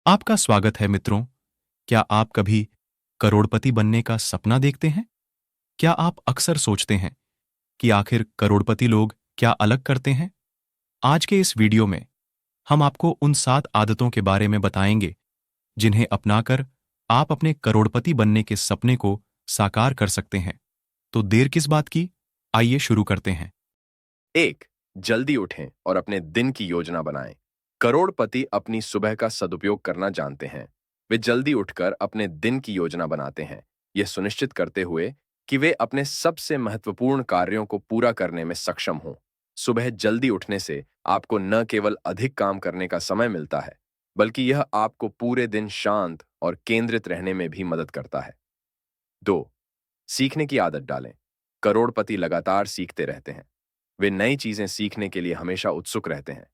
आपका स्वागत है मित्रों। क्या आप कभी करोड़पति बनने का सपना देखते हैं? क्या आप अक्सर सोचते हैं कि आखिर करोड़पति लोग क्या अलग करते हैं? आज के इस वीडियो में हम आपको उन 7 आदतों के बारे में बताएंगे जिन्हें अपनाकर आप अपने करोड़पति बनने के सपने को साकार कर सकते हैं। तो देर किस बात की? आइए शुरू करते हैं। 1. जल्दी उठें और अपने दिन की योजना बनाएं। करोड़पति अपनी सुबह का सदुपयोग करना जानते हैं। वे जल्दी उठकर अपने दिन की योजना बनाते हैं, यह सुनिश्चित करते हुए कि वे अपने सबसे महत्वपूर्ण कार्यों को पूरा करने में सक्षम हों। सुबह जल्दी उठने से आपको न केवल अधिक काम करने का समय मिलता है, बल्कि यह आपको पूरे दिन शांत और केंद्रित रहने में भी मदद करता है। 2. सीखने की आदत डालें। करोड़पति लगातार सीखते रहते हैं। वे नई चीजें सीखने के लिए हमेशा उत्सुक रहते हैं,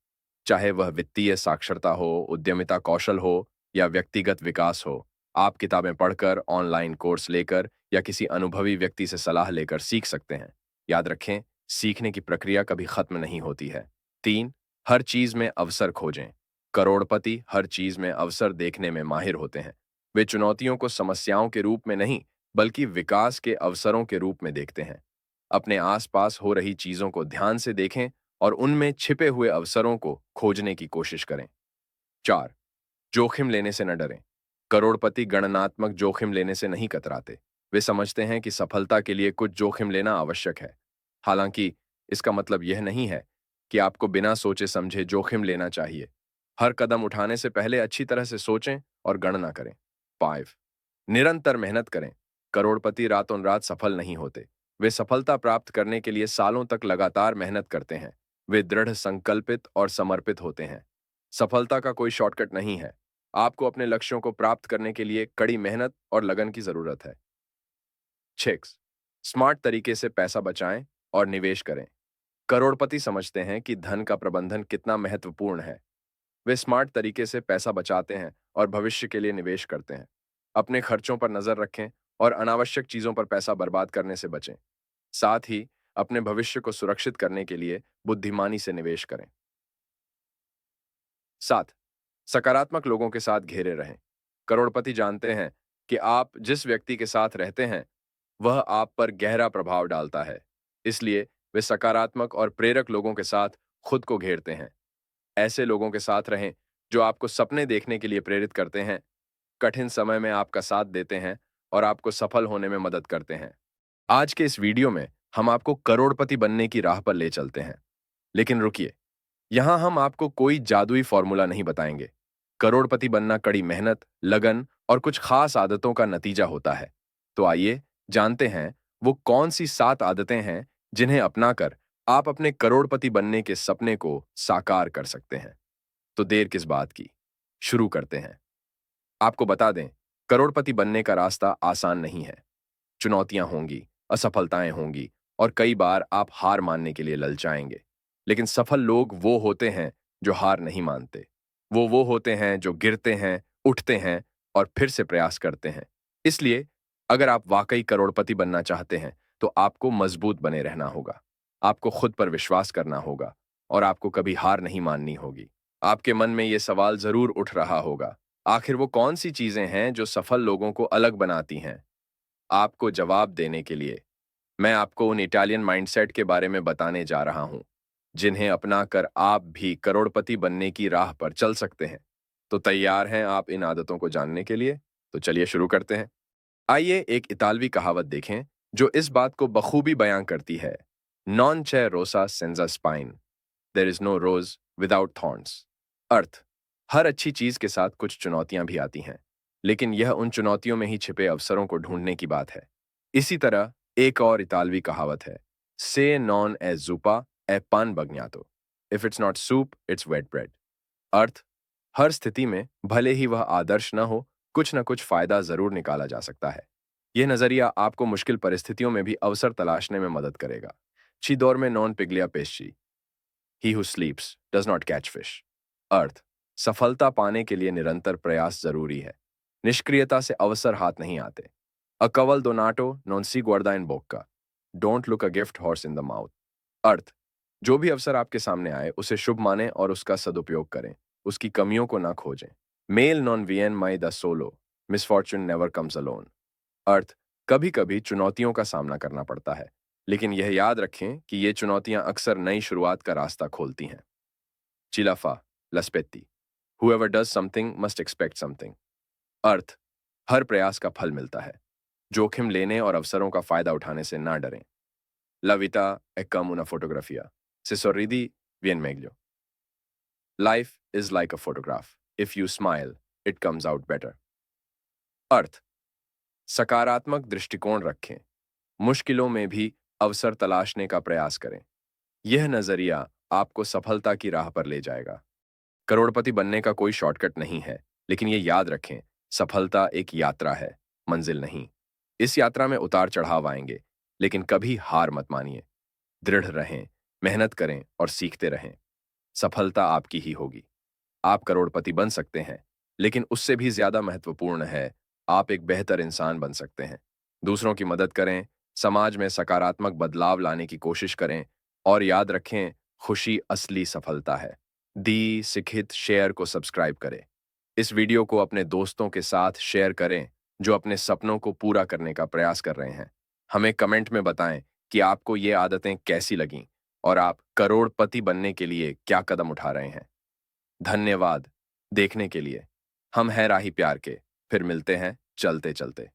चाहे वह वित्तीय साक्षरता हो, उद्यमिता कौशल हो या व्यक्तिगत विकास हो। आप किताबें पढ़कर, ऑनलाइन कोर्स लेकर या किसी अनुभवी व्यक्ति से सलाह लेकर सीख सकते हैं। याद रखें, सीखने की प्रक्रिया कभी खत्म नहीं होती है। 3. हर चीज में अवसर खोजें। करोड़पति हर चीज में अवसर देखने में माहिर होते हैं। वे चुनौतियों को समस्याओं के रूप में नहीं, बल्कि विकास के अवसरों के रूप में देखते हैं। अपने आसपास हो रही चीजों को ध्यान से देखें और उनमें छिपे हुए अवसरों को खोजने की कोशिश करें। 4. जोखिम लेने से न डरें। करोड़पति गणनात्मक जोखिम लेने से नहीं कतराते। वे समझते हैं कि सफलता के लिए कुछ जोखिम लेना आवश्यक है। हालांकि इसका मतलब यह नहीं है कि आपको बिना सोचे समझे जोखिम लेना चाहिए। हर कदम उठाने से पहले अच्छी तरह से सोचें और गणना करें। 5. निरंतर मेहनत करें। करोड़पति रातों रात सफल नहीं होते। वे सफलता प्राप्त करने के लिए सालों तक लगातार मेहनत करते हैं। वे दृढ़ संकल्पित और समर्पित होते हैं। सफलता का कोई शॉर्टकट नहीं है। आपको अपने लक्ष्यों को प्राप्त करने के लिए कड़ी मेहनत और लगन की जरूरत है। 6. स्मार्ट तरीके से पैसा बचाएं और निवेश करें। करोड़पति समझते हैं कि धन का प्रबंधन कितना महत्वपूर्ण है। वे स्मार्ट तरीके से पैसा बचाते हैं और भविष्य के लिए निवेश करते हैं। अपने खर्चों पर नजर रखें और अनावश्यक चीजों पर पैसा बर्बाद करने से बचें। साथ ही अपने भविष्य को सुरक्षित करने के लिए बुद्धिमानी से निवेश करें। 7. सकारात्मक लोगों के साथ घेरे रहें। करोड़पति जानते हैं कि आप जिस व्यक्ति के साथ रहते हैं, वह आप पर गहरा प्रभाव डालता है। इसलिए वे सकारात्मक और प्रेरक लोगों के साथ खुद को घेरते हैं। ऐसे लोगों के साथ रहें जो आपको सपने देखने के लिए प्रेरित करते हैं, कठिन समय में आपका साथ देते हैं और आपको सफल होने में मदद करते हैं। आज के इस वीडियो में हम आपको करोड़पति बनने की राह पर ले चलते हैं। लेकिन रुकिए, यहां हम आपको कोई जादुई फॉर्मूला नहीं बताएंगे। करोड़पति बनना कड़ी मेहनत, लगन और कुछ खास आदतों का नतीजा होता है। तो आइए जानते हैं वो कौन सी 7 आदतें हैं जिन्हें अपनाकर आप अपने करोड़पति बनने के सपने को साकार कर सकते हैं। तो देर किस बात की, शुरू करते हैं। आपको बता दें, करोड़पति बनने का रास्ता आसान नहीं है। चुनौतियां होंगी, असफलताएं होंगी और कई बार आप हार मानने के लिए ललचाएंगे। लेकिन सफल लोग वो होते हैं जो हार नहीं मानते। वो होते हैं जो गिरते हैं, उठते हैं और फिर से प्रयास करते हैं। इसलिए अगर आप वाकई करोड़पति बनना चाहते हैं, तो आपको मजबूत बने रहना होगा। आपको खुद पर विश्वास करना होगा और आपको कभी हार नहीं माननी होगी। आपके मन में ये सवाल जरूर उठ रहा होगा, आखिर वो कौन सी चीजें हैं जो सफल लोगों को अलग बनाती हैं? आपको जवाब देने के लिए मैं आपको उन इटालियन माइंडसेट के बारे में बताने जा रहा हूं, जिन्हें अपनाकर आप भी करोड़पति बनने की राह पर चल सकते हैं। तो तैयार हैं आप इन आदतों को जानने के लिए? तो चलिए शुरू करते हैं। आइए एक इतालवी कहावत देखें जो इस बात को बखूबी बयां करती है। नॉन c'è रोसा सेंजा स्पाइन, there is no rose without thorns. अर्थ, हर अच्छी चीज के साथ कुछ चुनौतियां भी आती हैं, लेकिन यह उन चुनौतियों में ही छिपे अवसरों को ढूंढने की बात है। इसी तरह एक और इतालवी कहावत है, से नॉन ए ज़ूपा ए पान बग्नातो, if it's not soup it's wet bread. अर्थ, हर स्थिति में भले ही वह आदर्श न हो, कुछ न कुछ फायदा जरूर निकाला जा सकता है। यह नजरिया आपको मुश्किल परिस्थितियों में भी अवसर तलाशने में मदद करेगा। ची दौर में नॉन पिघलिया पेशी, he who sleeps does not catch fish. अर्थ, सफलता पाने के लिए निरंतर प्रयास जरूरी है। निष्क्रियता से अवसर हाथ नहीं आते। अ कवल दोनाटो नॉन सी गुआर्दा इन बोक्का, don't look a gift horse in the mouth. अर्थ, जो भी अवसर आपके सामने आए उसे शुभ माने और उसका सदुपयोग करें। उसकी कमियों को ना खोजें। मेल नॉन वियन माई द सोलो, मिसफॉर्चून नेवर कम्स अलोन। अर्थ, कभी कभी चुनौतियों का सामना करना पड़ता है, लेकिन यह याद रखें कि ये चुनौतियां अक्सर नई शुरुआत का रास्ता खोलती हैं। चिलाफा लस्पेत्ती, whoever does something must expect something. अर्थ, हर प्रयास का फल मिलता है। जोखिम लेने और अवसरों का फायदा उठाने से ना डरें। La vita è come una fotografia. Se sorridi, bien meglio. Life is like a photograph. If you smile, it comes out better. अर्थ, सकारात्मक दृष्टिकोण रखें। मुश्किलों में भी अवसर तलाशने का प्रयास करें। यह नजरिया आपको सफलता की राह पर ले जाएगा। करोड़पति बनने का कोई शॉर्टकट नहीं है, लेकिन यह याद रखें, सफलता एक यात्रा है, मंजिल नहीं। इस यात्रा में उतार चढ़ाव आएंगे, लेकिन कभी हार मत मानिए। दृढ़ रहें, मेहनत करें और सीखते रहें। सफलता आपकी ही होगी। आप करोड़पति बन सकते हैं, लेकिन उससे भी ज्यादा महत्वपूर्ण है, आप एक बेहतर इंसान बन सकते हैं। दूसरों की मदद करें, समाज में सकारात्मक बदलाव लाने की कोशिश करें और याद रखें, खुशी असली सफलता है। दी सिखित शेयर को सब्सक्राइब करें। इस वीडियो को अपने दोस्तों के साथ शेयर करें जो अपने सपनों को पूरा करने का प्रयास कर रहे हैं। हमें कमेंट में बताएं कि आपको ये आदतें कैसी लगीं और आप करोड़पति बनने के लिए क्या कदम उठा रहे हैं। धन्यवाद देखने के लिए। हम हैं राही प्यार के। फिर मिलते हैं चलते चलते।